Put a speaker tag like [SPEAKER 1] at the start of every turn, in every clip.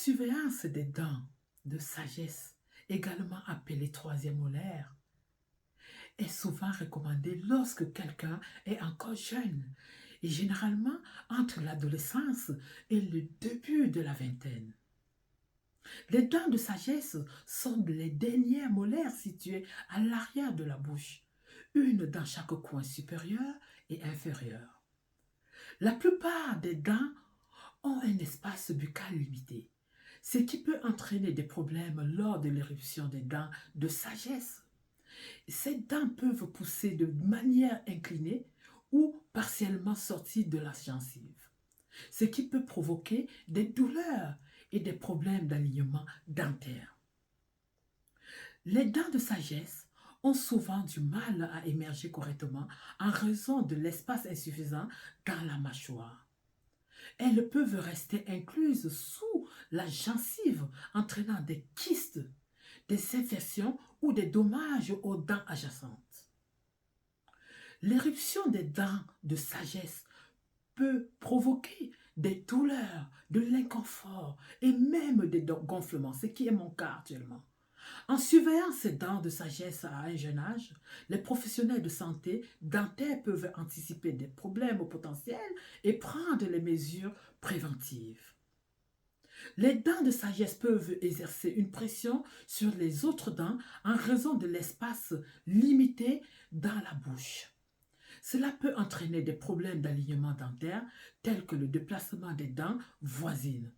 [SPEAKER 1] surveillance des dents de sagesse, également appelée troisième molaire, est souvent recommandée lorsque quelqu'un est encore jeune et généralement entre l'adolescence et le début de la vingtaine. Les dents de sagesse sont les dernières molaires situées à l'arrière de la bouche, une dans chaque coin supérieur et inférieur. La plupart des dents ont un espace buccal limité, ce qui peut entraîner des problèmes lors de l'éruption des dents de sagesse. Ces dents peuvent pousser de manière inclinée ou partiellement sorties de la gencive, ce qui peut provoquer des douleurs et des problèmes d'alignement dentaire. Les dents de sagesse ont souvent du mal à émerger correctement en raison de l'espace insuffisant dans la mâchoire. Elles peuvent rester incluses sous la gencive, entraînant des kystes, des infections ou des dommages aux dents adjacentes. L'éruption des dents de sagesse peut provoquer des douleurs, de l'inconfort et même des gonflements, ce qui est mon cas actuellement. En surveillant ces dents de sagesse à un jeune âge, les professionnels de santé dentaire peuvent anticiper des problèmes potentiels et prendre les mesures préventives. Les dents de sagesse peuvent exercer une pression sur les autres dents en raison de l'espace limité dans la bouche. Cela peut entraîner des problèmes d'alignement dentaire tels que le déplacement des dents voisines.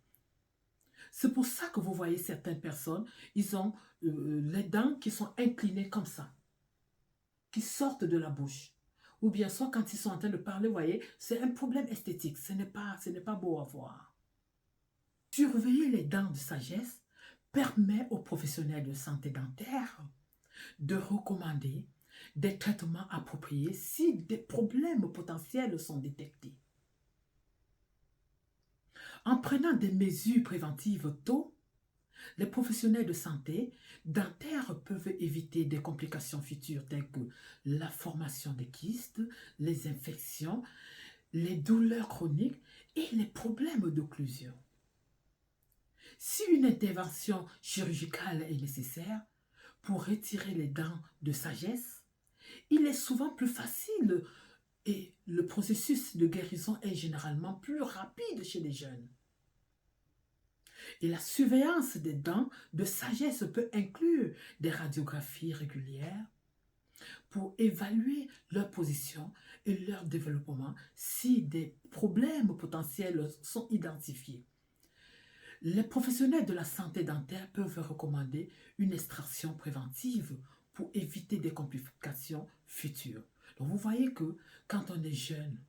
[SPEAKER 1] C'est pour ça que vous voyez certaines personnes, ils ont les dents qui sont inclinées comme ça, qui sortent de la bouche. Ou bien soit quand ils sont en train de parler, vous voyez, c'est un problème esthétique, ce n'est pas beau à voir. Surveiller les dents de sagesse permet aux professionnels de santé dentaire de recommander des traitements appropriés si des problèmes potentiels sont détectés. En prenant des mesures préventives tôt, les professionnels de santé dentaire peuvent éviter des complications futures telles que la formation des kystes, les infections, les douleurs chroniques et les problèmes d'occlusion. Si une intervention chirurgicale est nécessaire pour retirer les dents de sagesse, il est souvent plus facile et le processus de guérison est généralement plus rapide chez les jeunes. Et la surveillance des dents de sagesse peut inclure des radiographies régulières pour évaluer leur position et leur développement si des problèmes potentiels sont identifiés. Les professionnels de la santé dentaire peuvent recommander une extraction préventive pour éviter des complications futures. Donc vous voyez que quand on est jeune,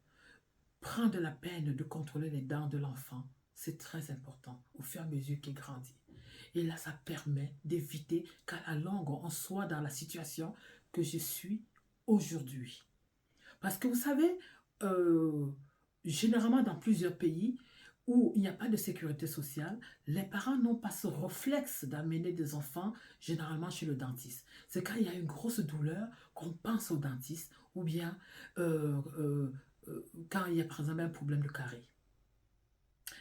[SPEAKER 1] prendre la peine de contrôler les dents de l'enfant, c'est très important au fur et à mesure qu'il grandit. Et là, ça permet d'éviter qu'à la longue, on soit dans la situation que je suis aujourd'hui. Parce que vous savez, généralement dans plusieurs pays où il n'y a pas de sécurité sociale, les parents n'ont pas ce réflexe d'amener des enfants généralement chez le dentiste. C'est quand il y a une grosse douleur qu'on pense au dentiste ou bien quand il y a par exemple un problème de carie.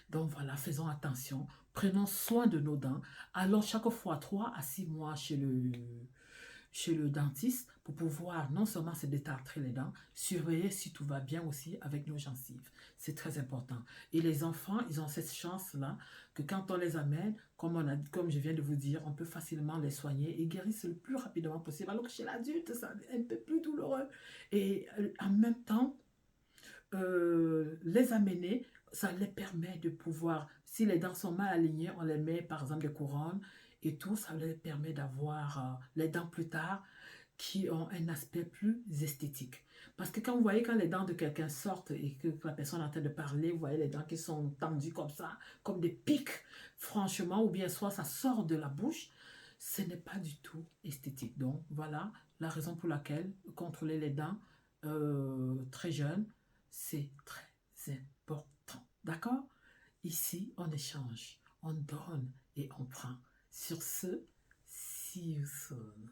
[SPEAKER 1] Donc voilà, faisons attention, prenons soin de nos dents. Allons chaque fois 3 à 6 mois chez le dentiste pour pouvoir non seulement se détartrer les dents, surveiller si tout va bien aussi avec nos gencives. C'est très important. Et les enfants, ils ont cette chance-là que quand on les amène, comme je viens de vous dire, on peut facilement les soigner et guérir le plus rapidement possible. Alors que chez l'adulte, c'est un peu plus douloureux. Et en même temps, les amener, ça les permet de pouvoir, si les dents sont mal alignées, on les met par exemple des couronnes et tout, ça les permet d'avoir les dents plus tard qui ont un aspect plus esthétique. Parce que quand vous voyez quand les dents de quelqu'un sortent et que la personne est en train de parler, vous voyez les dents qui sont tendues comme ça, comme des pics, franchement, ou bien soit ça sort de la bouche, ce n'est pas du tout esthétique. Donc voilà la raison pour laquelle contrôler les dents très jeunes, c'est très important. D'accord? Ici, on échange, on donne et on prend. Sur ce, see you soon.